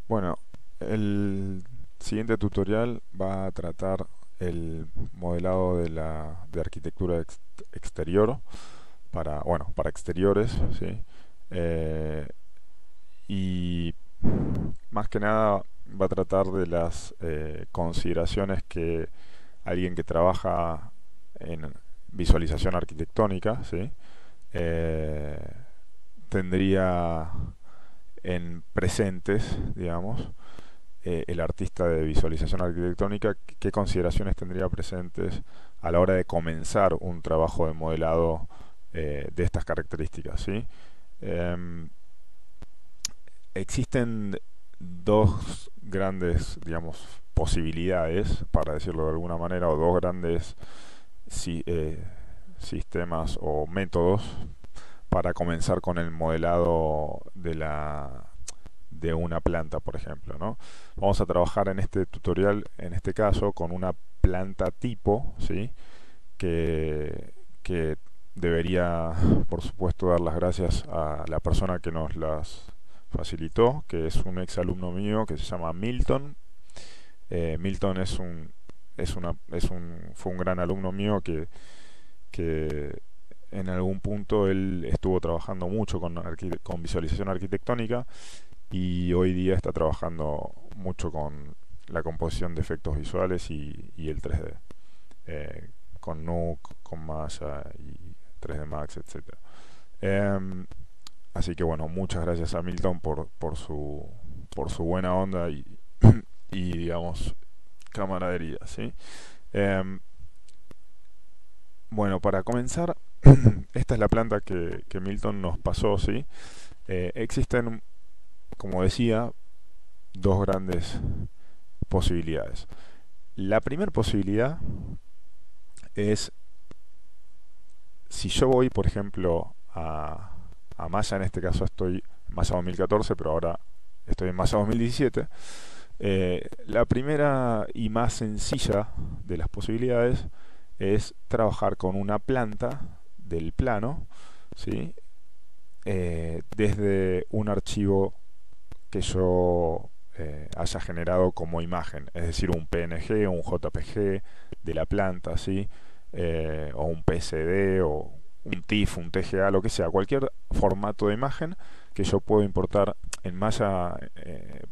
Bueno, el siguiente tutorial va a tratar el modelado de arquitectura exterior para, bueno, para exteriores, ¿sí? Eh, y más que nada va a tratar de las consideraciones que alguien que trabaja en visualización arquitectónica, ¿sí? Eh, tendría en presentes, digamos, el artista de visualización arquitectónica, qué consideraciones tendría presentes a la hora de comenzar un trabajo de modelado de estas características, ¿sí? Eh, existen dos grandes, digamos, posibilidades, para decirlo de alguna manera, o dos grandes si, sistemas o métodos para comenzar con el modelado de una planta, por ejemplo, ¿no? Vamos a trabajar en este tutorial, en este caso, con una planta tipo, ¿sí? Que debería, por supuesto, dar las gracias a la persona que nos las facilitó, que es un ex alumno mío que se llama Milton. Milton fue un gran alumno mío que en algún punto él estuvo trabajando mucho con visualización arquitectónica y hoy día está trabajando mucho con la composición de efectos visuales y el 3D, con Nuke, con Maya y 3D Max, etcétera. Eh, así que bueno, muchas gracias a Milton por su buena onda y digamos camaradería, ¿sí? Eh, bueno, para comenzar, esta es la planta que Milton nos pasó, ¿sí? Existen, como decía, dos grandes posibilidades. La primera posibilidad es si yo voy, por ejemplo, a Maya, en este caso estoy en Maya 2014, pero ahora estoy en Maya 2017. La primera y más sencilla de las posibilidades es trabajar con una planta del plano, ¿sí? Desde un archivo que yo haya generado como imagen, es decir, un PNG o un JPG de la planta, ¿sí? O un PSD o un TIFF, un TGA, lo que sea, cualquier formato de imagen que yo puedo importar en Maya,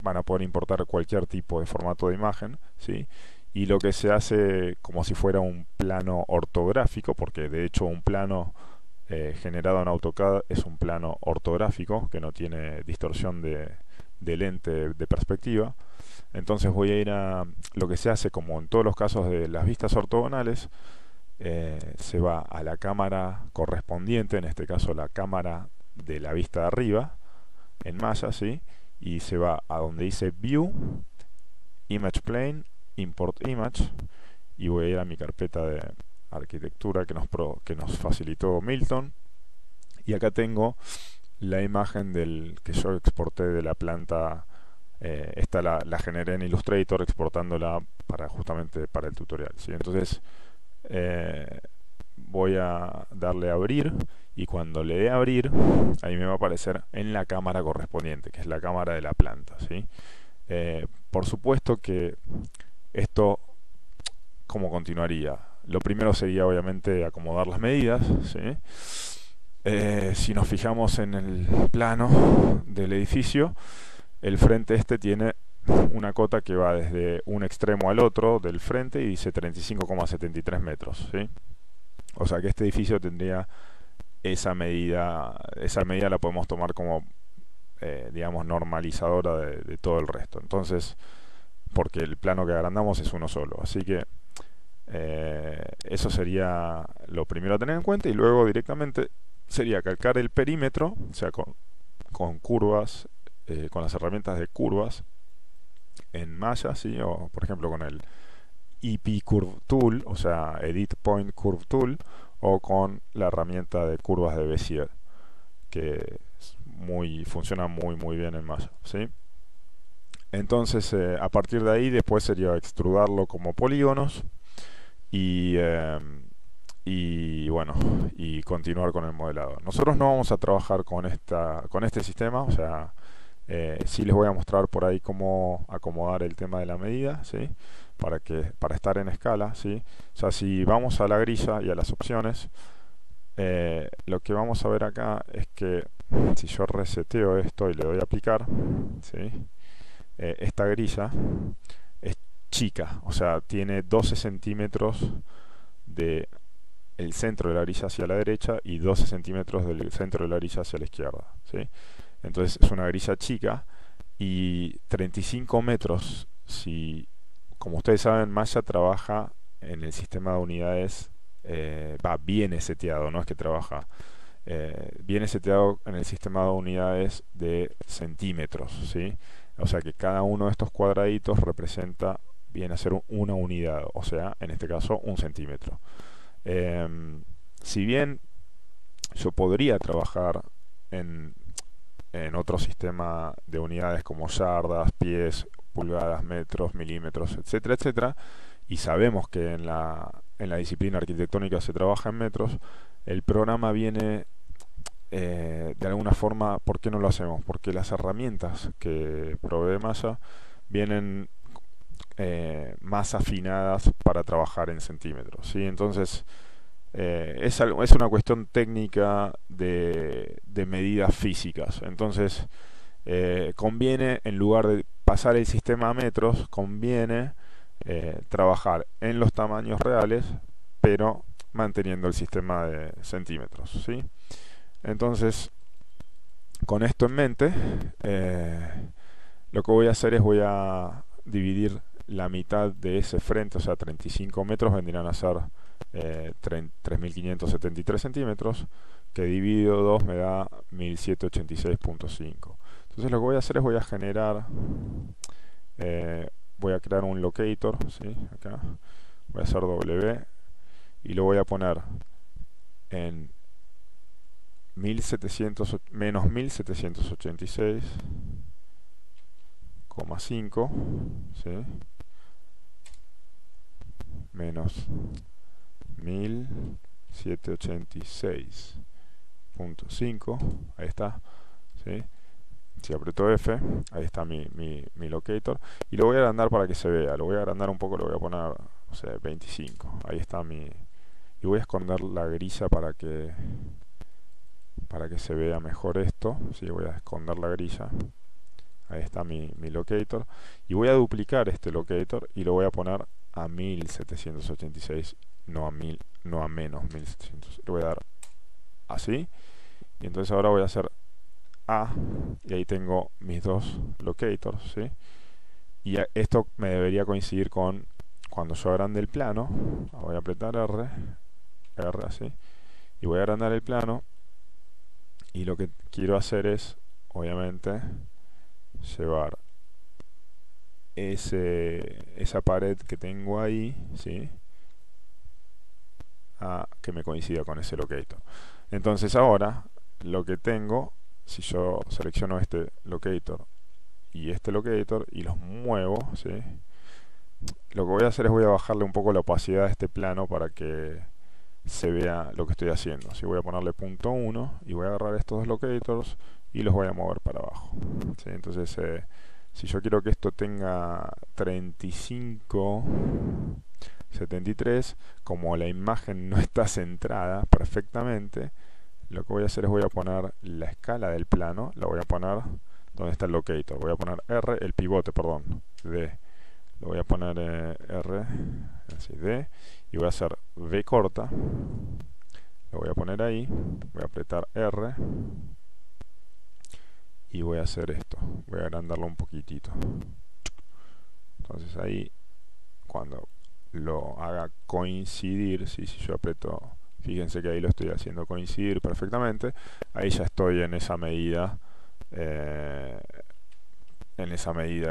van a poder importar cualquier tipo de formato de imagen, ¿sí? Y lo que se hace como si fuera un plano ortográfico, porque de hecho un plano generado en AutoCAD es un plano ortográfico que no tiene distorsión de lente de perspectiva. Entonces voy a ir a lo que se hace como en todos los casos de las vistas ortogonales, se va a la cámara correspondiente, en este caso la cámara de la vista de arriba, en Maya, ¿sí? Y se va a donde dice View, Image Plane, Import Image, y voy a ir a mi carpeta de arquitectura que nos facilitó Milton, y acá tengo la imagen del que yo exporté de la planta. Esta la generé en Illustrator exportándola para justamente para el tutorial, ¿sí? Entonces eh, voy a darle a abrir y cuando le dé a abrir ahí me va a aparecer en la cámara correspondiente, que es la cámara de la planta, ¿sí? Por supuesto que esto, ¿cómo continuaría? Lo primero sería obviamente acomodar las medidas, ¿sí? Si nos fijamos en el plano del edificio, el frente este tiene una cota que va desde un extremo al otro del frente y dice 35,73 metros, ¿sí? O sea que este edificio tendría esa medida la podemos tomar como, digamos, normalizadora de todo el resto. Entonces, porque el plano que agrandamos es uno solo. Así que eso sería lo primero a tener en cuenta y luego directamente sería calcar el perímetro, o sea, con curvas, con las herramientas de curvas en Maya, ¿sí? O por ejemplo con el EP Curve Tool, o sea, Edit Point Curve Tool, o con la herramienta de curvas de Bezier, que funciona muy bien en Maya, ¿sí? Entonces, a partir de ahí, después sería extrudarlo como polígonos y, y bueno, y continuar con el modelado. Nosotros no vamos a trabajar con este sistema, o sea, Sí les voy a mostrar por ahí cómo acomodar el tema de la medida, ¿sí? Para estar en escala, ¿sí? O sea, si vamos a la grilla y a las opciones, lo que vamos a ver acá es que si yo reseteo esto y le doy a aplicar, ¿sí? Esta grilla es chica, o sea, tiene 12 centímetros de el centro de la grilla hacia la derecha y 12 centímetros del centro de la grilla hacia la izquierda, ¿sí? Entonces es una grilla chica y 35 metros, si, como ustedes saben, Maya trabaja en el sistema de unidades, viene seteado, no es que trabaja, viene seteado en el sistema de unidades de centímetros, ¿sí? O sea que cada uno de estos cuadraditos representa, viene a ser una unidad, o sea, en este caso, un centímetro. Si bien yo podría trabajar en, en otro sistema de unidades como yardas, pies, pulgadas, metros, milímetros, etcétera, etcétera, y sabemos que en la disciplina arquitectónica se trabaja en metros, el programa viene de alguna forma. ¿Por qué no lo hacemos? Porque las herramientas que provee Maya vienen más afinadas para trabajar en centímetros, ¿sí? Entonces es una cuestión técnica de medidas físicas. Entonces conviene, en lugar de pasar el sistema a metros, conviene trabajar en los tamaños reales, pero manteniendo el sistema de centímetros, ¿sí? Entonces, con esto en mente, lo que voy a hacer es voy a dividir la mitad de ese frente, o sea, 35 metros vendrían a ser 3.573 centímetros, que dividido 2 me da 1.786.5. Entonces lo que voy a hacer es voy a generar, voy a crear un locator, ¿sí? Acá voy a hacer W y lo voy a poner en 1700, menos 1786,5, ¿sí? Menos 1786.5, ahí está, ¿sí? Si aprieto F, ahí está mi locator, y lo voy a agrandar para que se vea, lo voy a agrandar un poco, lo voy a poner, no sé, 25, ahí está y voy a esconder la grilla para que se vea mejor esto, ¿sí? Voy a esconder la grilla, ahí está mi locator, y voy a duplicar este locator y lo voy a poner a 1786, no a 1000, no a menos 1700, le voy a dar así, y entonces ahora voy a hacer A, y ahí tengo mis dos locators, ¿sí? Y esto me debería coincidir con cuando yo agrande el plano. Voy a apretar R así, y voy a agrandar el plano, y lo que quiero hacer es, obviamente, llevar esa pared que tengo ahí, ¿sí? A que me coincida con ese locator. Entonces ahora lo que tengo, si yo selecciono este locator y este locator y los muevo, ¿sí? Lo que voy a hacer es voy a bajarle un poco la opacidad a este plano para que se vea lo que estoy haciendo. ¿Sí? Voy a ponerle punto 1 y voy a agarrar estos dos locators y los voy a mover para abajo, ¿sí? Entonces si yo quiero que esto tenga 35,73, como la imagen no está centrada perfectamente, lo que voy a hacer es voy a poner la escala del plano, la voy a poner donde está el locator, voy a poner R, el pivote, perdón, D, lo voy a poner R, así, D, y voy a hacer V corta, lo voy a poner ahí, voy a apretar R, y voy a hacer esto, voy a agrandarlo un poquitito. Entonces ahí, cuando lo haga coincidir, si yo aprieto, fíjense que ahí lo estoy haciendo coincidir perfectamente, ahí ya estoy en esa medida,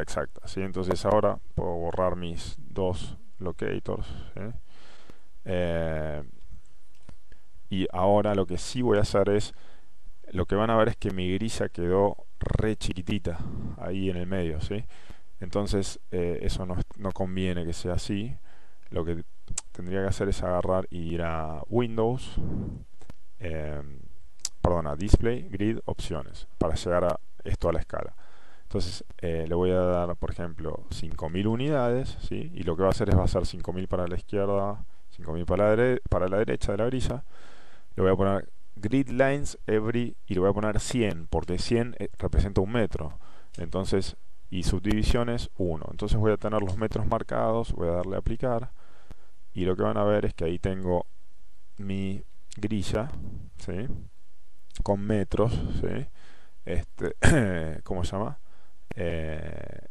exacta, ¿sí? Entonces ahora puedo borrar mis dos locators, ¿sí? Y ahora lo que sí voy a hacer es, lo que van a ver es que mi grilla quedó re chiquitita ahí en el medio, ¿sí? Entonces eso no conviene que sea así. Lo que tendría que hacer es agarrar y ir a Windows, a Display, Grid, Opciones, para llegar a esto a la escala. Entonces le voy a dar, por ejemplo, 5000 unidades, ¿sí? Y lo que va a hacer es va a ser 5000 para la izquierda, 5000 para la derecha de la grilla. Le voy a poner grid lines every y le voy a poner 100 porque 100 representa un metro. Entonces, y subdivisión es 1. Entonces voy a tener los metros marcados, voy a darle a aplicar y lo que van a ver es que ahí tengo mi grilla, ¿sí? Con metros, ¿sí? ¿Cómo se llama? Eh,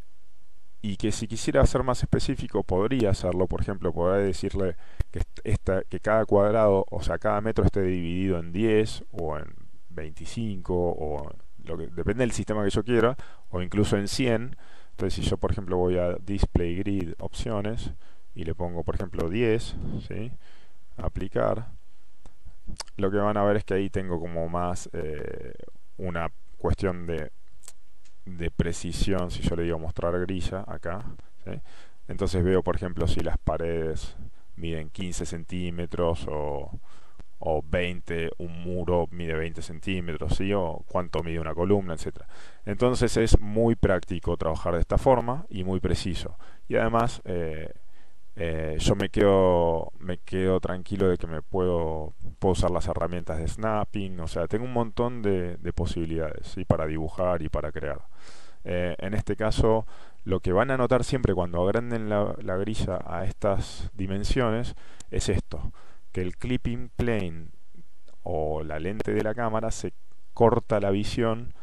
y que si quisiera ser más específico podría hacerlo, por ejemplo, podría decirle que cada cuadrado, o sea, cada metro esté dividido en 10 o en 25 o lo que depende del sistema que yo quiera, o incluso en 100. Entonces si yo por ejemplo voy a display grid opciones y le pongo por ejemplo 10, ¿sí? Aplicar, lo que van a ver es que ahí tengo como más una cuestión de precisión. Si yo le digo mostrar grilla acá, ¿sí? Entonces veo por ejemplo si las paredes miden 15 centímetros o 20, un muro mide 20 centímetros, ¿sí? O cuánto mide una columna, etcétera. Entonces es muy práctico trabajar de esta forma y muy preciso. Y además yo me quedo tranquilo de que puedo usar las herramientas de snapping, o sea, tengo un montón de posibilidades, ¿sí? Para dibujar y para crear. En este caso, lo que van a notar siempre cuando agranden la grilla a estas dimensiones es esto, que el clipping plane o la lente de la cámara se corta la visión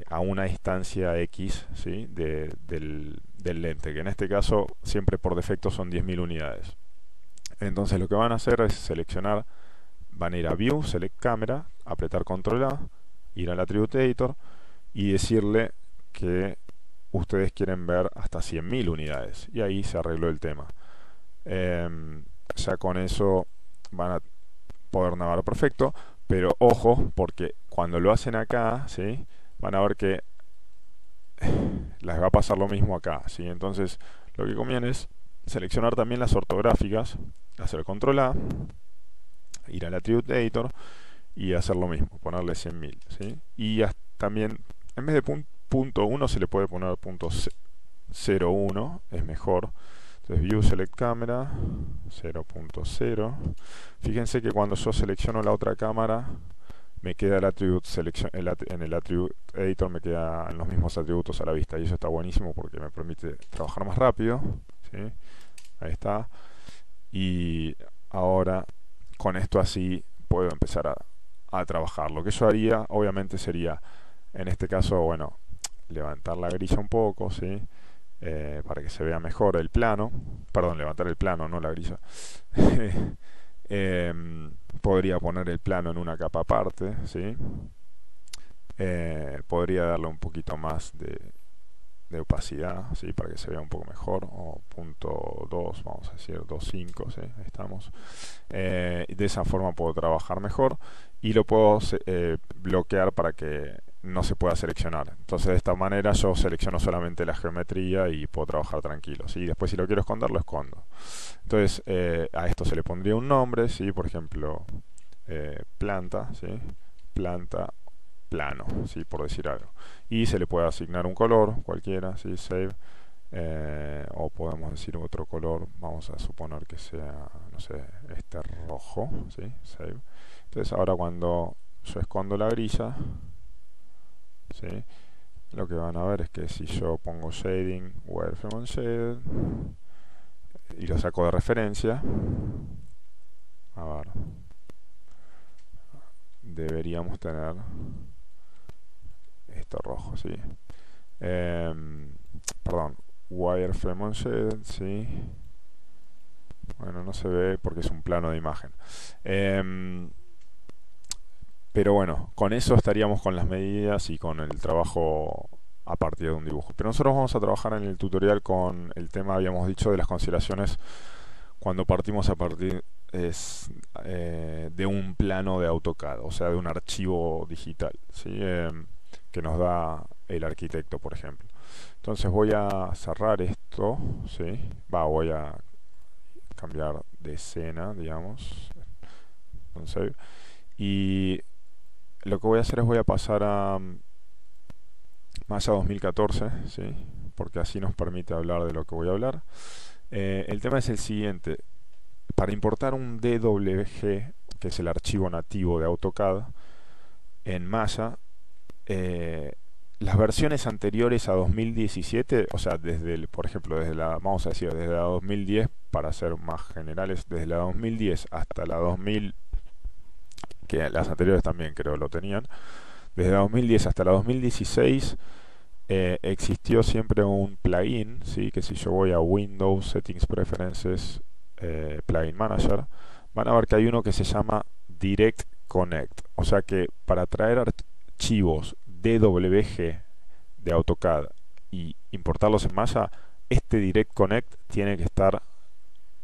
a una distancia X, ¿sí? Del lente, que en este caso siempre por defecto son 10.000 unidades. Entonces lo que van a hacer es seleccionar, van a ir a View, Select Camera, apretar Control A, ir al Attribute Editor y decirle que ustedes quieren ver hasta 100.000 unidades. Y ahí se arregló el tema. Ya con eso van a poder navegar perfecto, pero ojo, porque cuando lo hacen acá, ¿sí? Van a ver que les va a pasar lo mismo acá, ¿sí? Entonces lo que conviene es seleccionar también las ortográficas, hacer control A, ir al Attribute Editor y hacer lo mismo, ponerle 100.000, ¿sí? Y también en vez de punto 1 se le puede poner punto 0,1, es mejor. Entonces View Select Camera 0.0. Fíjense que cuando yo selecciono la otra cámara me queda el attribute en el attribute editor me quedan los mismos atributos a la vista y eso está buenísimo porque me permite trabajar más rápido, ¿sí? Ahí está. Y ahora con esto así puedo empezar a trabajar. Lo que yo haría obviamente sería en este caso, bueno, levantar la grilla un poco, ¿sí? Para que se vea mejor el plano. Perdón, levantar el plano, no la grilla. Podría poner el plano en una capa aparte, ¿sí? Podría darle un poquito más de opacidad, ¿sí? Para que se vea un poco mejor, o punto 2, vamos a decir 2.5, ¿sí? Ahí estamos. De esa forma puedo trabajar mejor y lo puedo bloquear para que no se pueda seleccionar. Entonces de esta manera yo selecciono solamente la geometría y puedo trabajar tranquilo, ¿sí? Después si lo quiero esconder, lo escondo. Entonces a esto se le pondría un nombre, ¿sí? Por ejemplo, planta, ¿sí? Planta plano, ¿sí? Por decir algo. Y se le puede asignar un color cualquiera, ¿sí? Save. O podemos decir otro color, vamos a suponer que sea, no sé, este rojo, ¿sí? Save. Entonces ahora cuando yo escondo la grilla, ¿sí? Lo que van a ver es que si yo pongo shading, wireframe on shaded y lo saco de referencia, a ver, deberíamos tener esto rojo, ¿sí? Perdón, wireframe on shaded, ¿sí? Bueno, no se ve porque es un plano de imagen. Pero bueno, con eso estaríamos con las medidas y con el trabajo a partir de un dibujo. Pero nosotros vamos a trabajar en el tutorial con el tema, habíamos dicho, de las consideraciones cuando partimos a partir de un plano de AutoCAD, o sea, de un archivo digital, ¿sí? Que nos da el arquitecto, por ejemplo. Entonces voy a cerrar esto, ¿sí? Voy a cambiar de escena, digamos. Entonces, y lo que voy a hacer es voy a pasar a Maya 2014, ¿sí? Porque así nos permite hablar de lo que voy a hablar. El tema es el siguiente. Para importar un DWG, que es el archivo nativo de AutoCAD, en Maya, eh, las versiones anteriores a 2017, o sea, por ejemplo, vamos a decir, desde la 2010, para ser más generales, desde la 2010 hasta la 2000, que las anteriores también creo lo tenían, desde la 2010 hasta la 2016 existió siempre un plugin, ¿sí? Que si yo voy a Windows, Settings, Preferences, Plugin Manager, van a ver que hay uno que se llama Direct Connect. O sea que para traer archivos DWG de AutoCAD y importarlos en Maya, este Direct Connect tiene que estar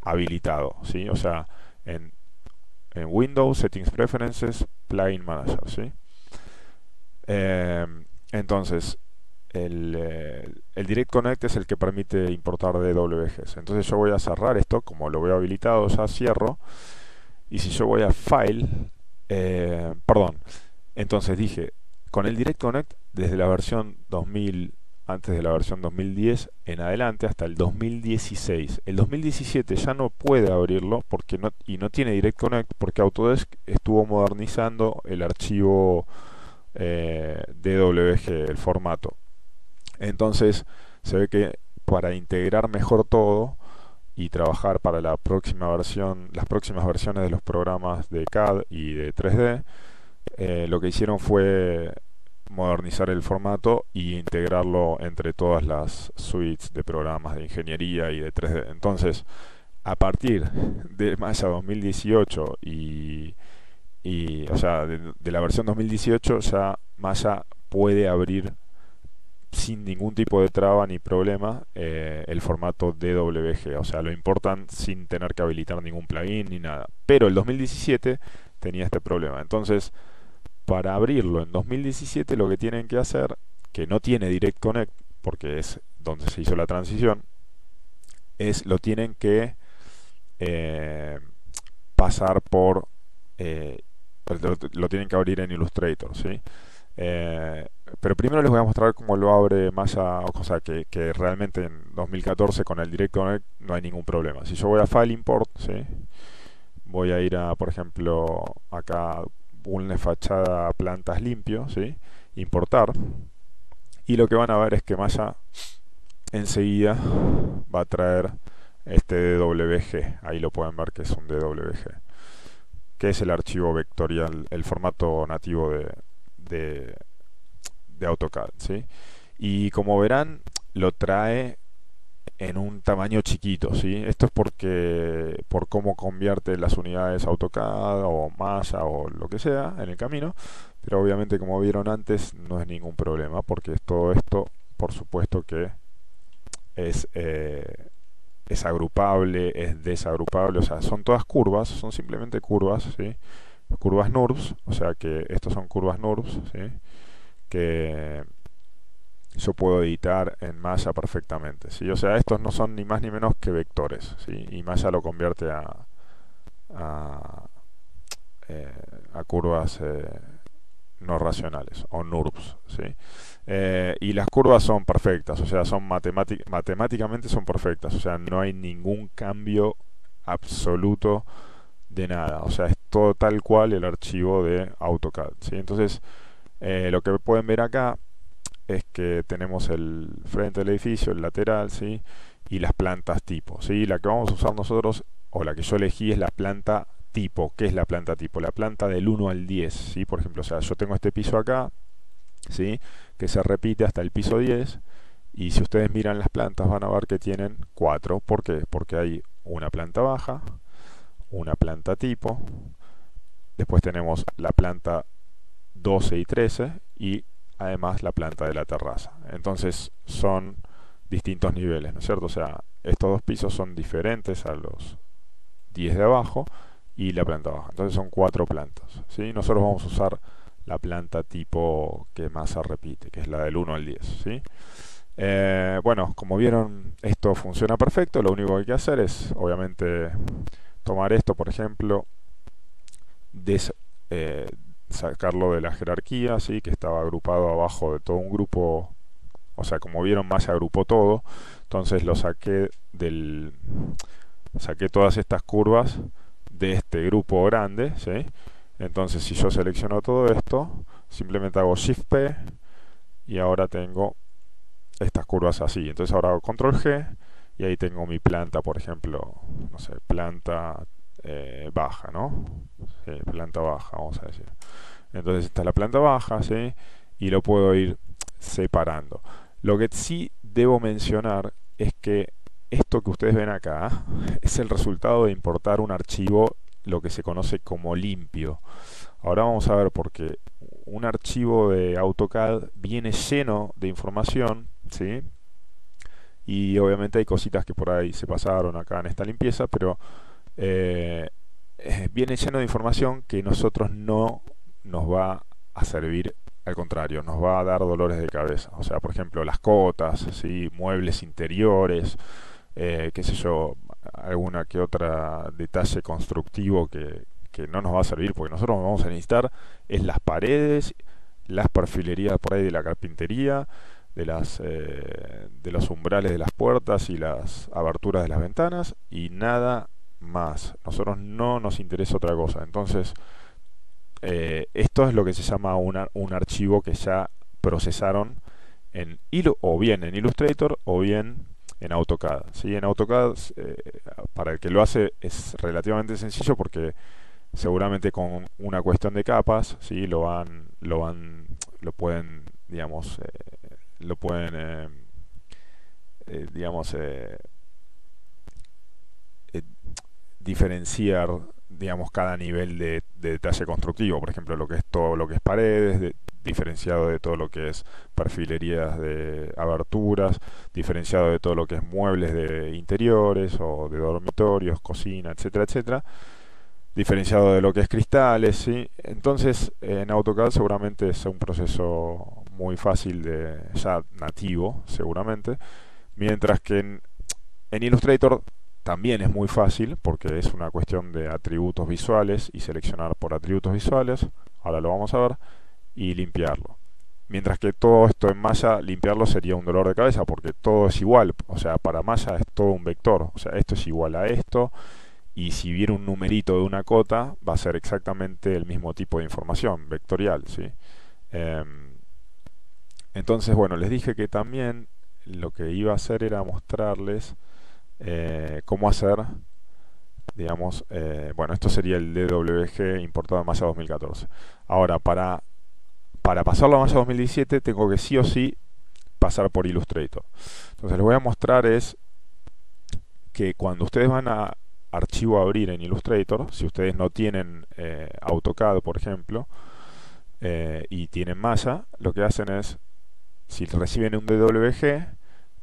habilitado, ¿sí? O sea, en, en Windows, Settings, Preferences, Plugin Manager, ¿sí? Eh, entonces, el Direct Connect es el que permite importar DWGs. Entonces yo voy a cerrar esto, como lo veo habilitado, ya cierro. Y si yo voy a File, perdón, entonces dije, con el Direct Connect, desde la versión 2000, antes de la versión 2010 en adelante, hasta el 2016. El 2017 ya no puede abrirlo y no tiene Direct Connect porque Autodesk estuvo modernizando el archivo DWG, el formato. Entonces se ve que para integrar mejor todo y trabajar para la próxima versión, las próximas versiones de los programas de CAD y de 3D, lo que hicieron fue modernizar el formato y integrarlo entre todas las suites de programas de ingeniería y de 3D. Entonces, a partir de Maya 2018 o sea, de la versión 2018 ya Maya puede abrir sin ningún tipo de traba ni problema el formato DWG, o sea, lo importan sin tener que habilitar ningún plugin ni nada. Pero el 2017 tenía este problema. Entonces, para abrirlo en 2017 lo que tienen que hacer, que no tiene Direct Connect, porque es donde se hizo la transición, es lo tienen que eh, pasar por... eh, lo tienen que abrir en Illustrator, ¿sí? Eh, pero primero les voy a mostrar cómo lo abre Maya, o sea, que realmente en 2014 con el Direct Connect no hay ningún problema. Si yo voy a File Import, ¿sí? Voy a ir a, por ejemplo, acá una fachada plantas limpio, ¿sí? Importar. Y lo que van a ver es que Maya enseguida va a traer este DWG. Ahí lo pueden ver que es un DWG, que es el archivo vectorial, el formato nativo de, de AutoCAD, ¿sí? Y como verán, lo trae en un tamaño chiquito, ¿sí? Esto es por cómo convierte las unidades AutoCAD o Maya o lo que sea en el camino, pero obviamente como vieron antes no es ningún problema porque todo esto, por supuesto que es, eh, es agrupable, es desagrupable, o sea, son todas curvas, son simplemente curvas, ¿sí? Curvas NURBS, o sea que estos son curvas NURBS, ¿sí? Que yo puedo editar en Maya perfectamente, ¿sí? O sea, estos no son ni más ni menos que vectores, ¿sí? Y Maya lo convierte a, eh, a curvas no racionales o NURBS, ¿sí? Y las curvas son perfectas, o sea, son matemáticamente son perfectas, o sea, no hay ningún cambio absoluto de nada, o sea, es todo tal cual el archivo de AutoCAD, ¿sí? Entonces, lo que pueden ver acá es que tenemos el frente del edificio, el lateral, ¿sí? Y las plantas tipo, ¿sí? La que vamos a usar nosotros, o la que yo elegí, es la planta tipo. ¿Qué es la planta tipo? La planta del 1 al 10, ¿sí? Por ejemplo, o sea, yo tengo este piso acá, ¿sí? Que se repite hasta el piso 10, y si ustedes miran las plantas van a ver que tienen 4. ¿Por qué? Porque hay una planta baja, una planta tipo, después tenemos la planta 12 y 13 y además la planta de la terraza. Entonces son distintos niveles, ¿no es cierto? O sea, estos dos pisos son diferentes a los 10 de abajo y la planta baja. Entonces son 4 plantas, ¿sí? Nosotros vamos a usar la planta tipo que más se repite, que es la del 1 al 10, ¿sí? Bueno, como vieron, esto funciona perfecto. Lo único que hay que hacer es, obviamente, tomar esto, por ejemplo, eh, sacarlo de la jerarquía, ¿sí? Que estaba agrupado abajo de todo un grupo O sea, como vieron, Maya agrupó todo. Entonces lo saqué saqué todas estas curvas de este grupo grande, ¿sí? Entonces si yo selecciono todo esto, simplemente hago Shift P y ahora tengo estas curvas así. Entonces ahora hago Control G y ahí tengo mi planta, por ejemplo, no sé, planta baja, ¿no? Sí, planta baja, vamos a decir. Entonces esta es la planta baja, ¿sí? Y lo puedo ir separando. Lo que sí debo mencionar es que esto que ustedes ven acá es el resultado de importar un archivo, lo que se conoce como limpio. Ahora vamos a ver por qué. Un archivo de AutoCAD viene lleno de información, ¿sí? Y obviamente hay cositas que por ahí se pasaron acá en esta limpieza, pero eh, viene lleno de información que nosotros no nos va a servir, al contrario, nos va a dar dolores de cabeza. O sea, por ejemplo, las cotas, ¿sí? Muebles interiores, qué sé yo, alguna que otra detalle constructivo que no nos va a servir, porque nosotros vamos a necesitar es las paredes, las perfilerías por ahí de la carpintería, de los umbrales de las puertas y las aberturas de las ventanas, y nada más. Nosotros no nos interesa otra cosa. Entonces, esto es lo que se llama un archivo que ya procesaron o bien en Illustrator o bien en AutoCAD. ¿Sí? En AutoCAD, para el que lo hace, es relativamente sencillo porque seguramente con una cuestión de capas, ¿sí? Lo pueden, digamos, lo pueden, digamos, eh, diferenciar, digamos, cada nivel de detalle constructivo. Por ejemplo, lo que es todo lo que es paredes, diferenciado de todo lo que es perfilerías de aberturas, diferenciado de todo lo que es muebles de interiores o de dormitorios, cocina, etcétera, etcétera, diferenciado de lo que es cristales, ¿sí? Entonces, en AutoCAD seguramente es un proceso muy fácil ya nativo, seguramente, mientras que en Illustrator también es muy fácil porque es una cuestión de atributos visuales y seleccionar por atributos visuales, ahora lo vamos a ver, y limpiarlo. Mientras que todo esto en Maya, limpiarlo sería un dolor de cabeza porque todo es igual. O sea, para Maya es todo un vector. O sea, esto es igual a esto. Y si viene un numerito de una cota, va a ser exactamente el mismo tipo de información, vectorial, ¿sí? Entonces, bueno, les dije que también lo que iba a hacer era mostrarles cómo hacer, digamos, bueno, esto sería el DWG importado en Maya 2014. Ahora, para pasarlo a Maya 2017 tengo que sí o sí pasar por Illustrator. Entonces les voy a mostrar es que cuando ustedes van a archivo a abrir en Illustrator, si ustedes no tienen AutoCAD, por ejemplo, y tienen Maya, lo que hacen es, si reciben un DWG,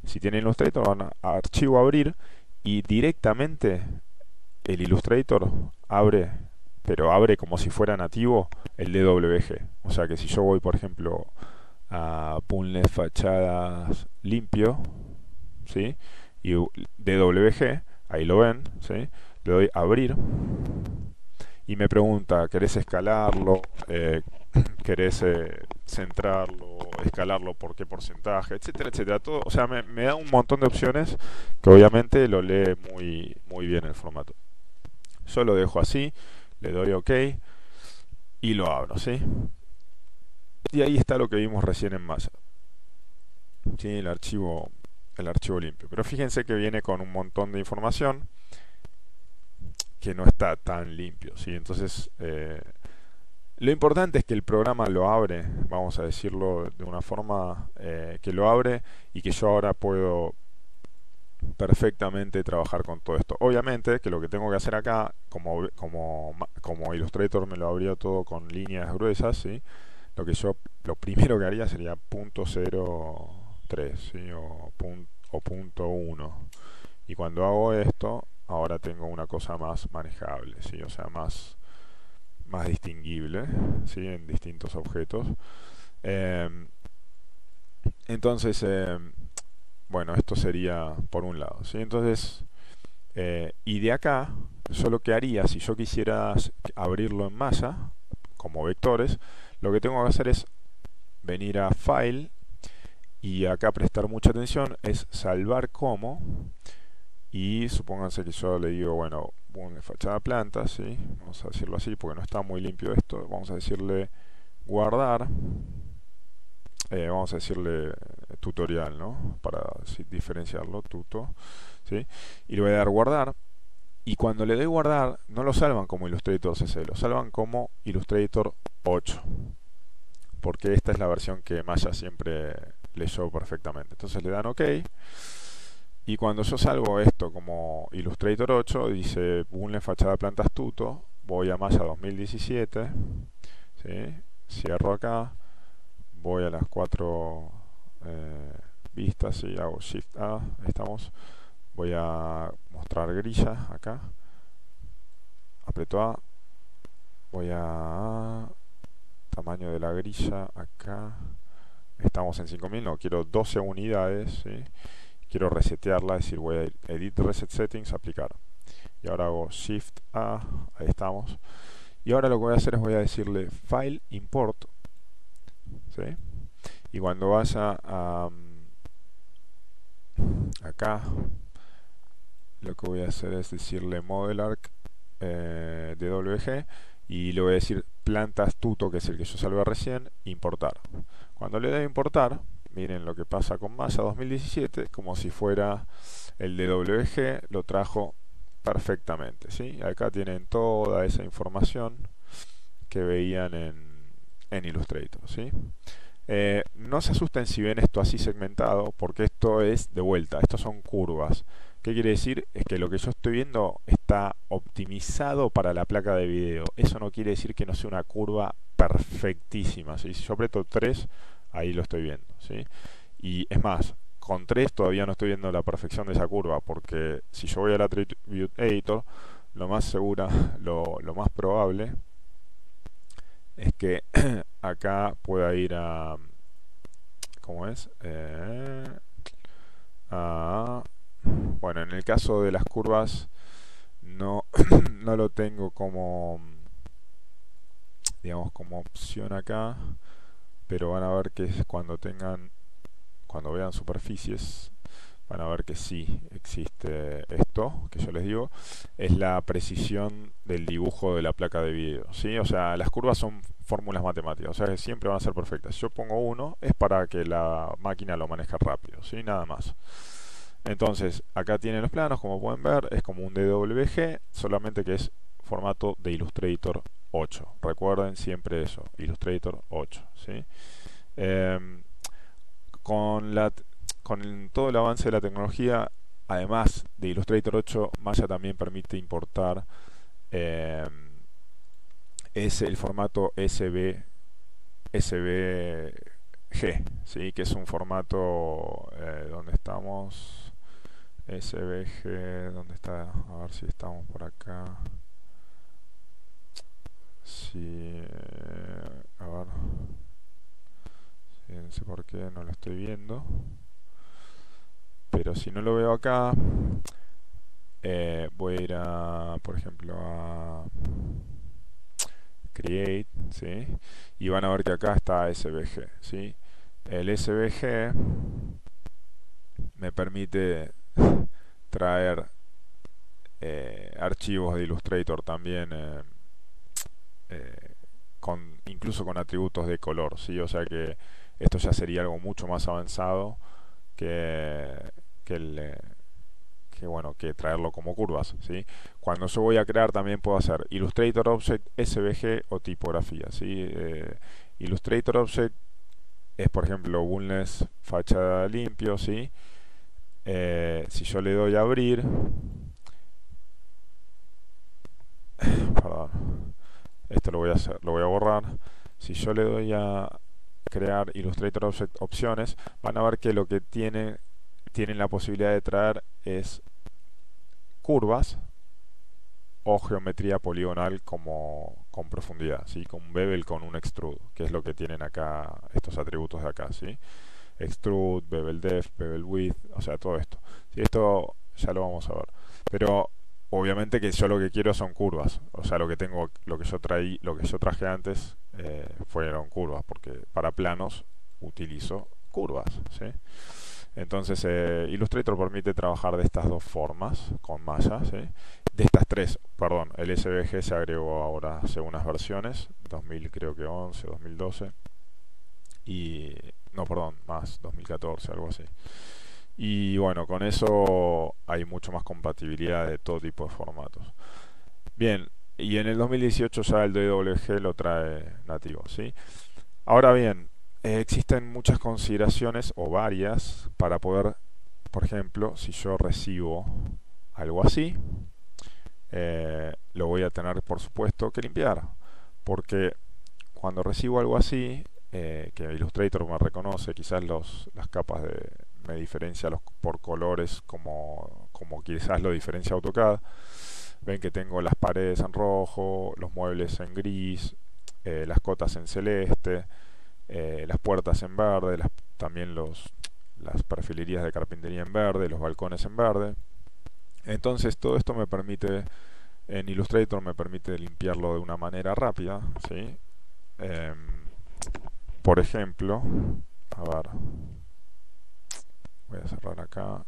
si tienen Illustrator, van a archivo a abrir y directamente el Illustrator abre, pero abre como si fuera nativo el DWG. O sea que si yo voy, por ejemplo, a Punles Fachadas Limpio, ¿sí? Y DWG, ahí lo ven, ¿sí? Le doy a abrir y me pregunta, ¿querés escalarlo? ¿Querés centrarlo? ¿Escalarlo por qué porcentaje? Etcétera, etcétera. Todo, o sea, me da un montón de opciones que obviamente lo lee muy, muy bien el formato. Yo lo dejo así, le doy OK y lo abro, ¿sí? Y ahí está lo que vimos recién en Maya, ¿sí? El archivo limpio. Pero fíjense que viene con un montón de información que no está tan limpio, ¿sí? Entonces, lo importante es que el programa lo abre, vamos a decirlo de una forma que lo abre y que yo ahora puedo perfectamente trabajar con todo esto. Obviamente que lo que tengo que hacer acá, como Illustrator me lo abrió todo con líneas gruesas, ¿sí? Lo primero que haría sería .03, ¿sí? o .1. Y cuando hago esto, ahora tengo una cosa más manejable, ¿sí? O sea, más distinguible, ¿sí? En distintos objetos. Entonces, bueno, esto sería por un lado, ¿sí? Entonces, y de acá, yo lo que haría, si yo quisiera abrirlo en Maya, como vectores, lo que tengo que hacer es venir a File Y acá prestar mucha atención es salvar como, y supónganse que yo le digo, bueno, una fachada planta, ¿sí? Vamos a decirlo así porque no está muy limpio esto. Vamos a decirle guardar, vamos a decirle tutorial, ¿no? Para diferenciarlo, tuto, ¿sí? Y le voy a dar guardar. Y cuando le doy guardar, no lo salvan como Illustrator CC, lo salvan como Illustrator 8. Porque esta es la versión que Maya siempre leyó perfectamente. Entonces le dan OK. Y cuando yo salvo esto como Illustrator 8, dice Bunle fachada plantas tuto, voy a Maya 2017, ¿sí? Cierro acá, voy a las 4 vistas y hago Shift A, ahí estamos. Voy a mostrar grilla acá, aprieto A, voy a tamaño de la grilla acá, estamos en 5000, no, quiero 12 unidades, ¿sí? Quiero resetearla, es decir, voy a Edit Reset Settings, aplicar. Y ahora hago Shift A, ahí estamos. Y ahora lo que voy a hacer es voy a decirle File Import, ¿sí? Y cuando vaya a acá, lo que voy a hacer es decirle Model Arc DWG y le voy a decir plantas tuto, que es el que yo salvé recién, importar. Cuando le doy a importar, miren lo que pasa con Maya 2017, como si fuera el DWG, lo trajo perfectamente, ¿sí? Acá tienen toda esa información que veían en Illustrator, ¿sí? No se asusten si ven esto así segmentado, porque esto es de vuelta, estos son curvas. ¿Qué quiere decir? Es que lo que yo estoy viendo está optimizado para la placa de video. Eso no quiere decir que no sea una curva perfectísima, ¿sí? Si yo aprieto 3, ahí lo estoy viendo, ¿sí? Y es más, con 3 todavía no estoy viendo la perfección de esa curva, porque si yo voy al Attribute Editor, lo más segura, lo más probable es que acá pueda ir a, ¿cómo es? Bueno, en el caso de las curvas no, no lo tengo como, digamos, como opción acá, pero van a ver que cuando vean superficies, van a ver que sí existe esto que yo les digo, es la precisión del dibujo de la placa de video, ¿sí? O sea, las curvas son fórmulas matemáticas, o sea que siempre van a ser perfectas. Si yo pongo 1 es para que la máquina lo maneje rápido, ¿sí? Nada más. Entonces, acá tienen los planos, como pueden ver, es como un DWG, solamente que es formato de Illustrator 8. Recuerden siempre eso, Illustrator 8, ¿sí? Con todo el avance de la tecnología, además de Illustrator 8, Maya también permite importar el formato SVG, ¿sí? Que es un formato donde estamos. SVG, ¿dónde está? A ver si estamos por acá. Sí, a ver. Sí, no sé por qué no lo estoy viendo. Pero si no lo veo acá, voy a ir a, por ejemplo, a Create, ¿sí? Y van a ver que acá está SVG, ¿sí? El SVG me permite traer archivos de Illustrator también, incluso con atributos de color, ¿sí? O sea que esto ya sería algo mucho más avanzado que, que el, bueno, que traerlo como curvas, ¿sí? Cuando yo voy a crear también puedo hacer Illustrator Object, SVG o tipografía, ¿sí? Illustrator Object es, por ejemplo, Bunless fachada limpio, ¿sí? Si yo le doy a abrir, perdón, esto lo voy a hacer, lo voy a borrar. Si yo le doy a crear Illustrator Object opciones, van a ver que lo que tienen la posibilidad de traer es curvas o geometría poligonal como con profundidad, ¿sí? Con un bevel, con un extrude, que es lo que tienen acá estos atributos de acá, ¿sí? Extrude, bevel depth, bevel width, o sea, todo esto. ¿Sí? Esto ya lo vamos a ver. Pero obviamente que yo lo que quiero son curvas, o sea, lo que yo traje antes fueron curvas, porque para planos utilizo curvas, ¿sí? Entonces Illustrator permite trabajar de estas dos formas con malla, ¿sí? De estas tres, perdón, el SVG se agregó ahora hace unas versiones, 2000 creo que 11, 2012 y no, perdón, más 2014, algo así. Y bueno, con eso hay mucho más compatibilidad de todo tipo de formatos. Bien, y en el 2018 ya el DWG lo trae nativo, ¿sí? Ahora bien, existen muchas consideraciones o varias para poder, por ejemplo, si yo recibo algo así, lo voy a tener por supuesto que limpiar, porque cuando recibo algo así, que Illustrator me reconoce, quizás las capas me diferencia por colores como quizás lo diferencia AutoCAD. Ven que tengo las paredes en rojo, los muebles en gris, las cotas en celeste, las puertas en verde, también las perfilerías de carpintería en verde, los balcones en verde. Entonces todo esto en Illustrator me permite limpiarlo de una manera rápida, ¿sí? Por ejemplo, a ver, voy a cerrar acá.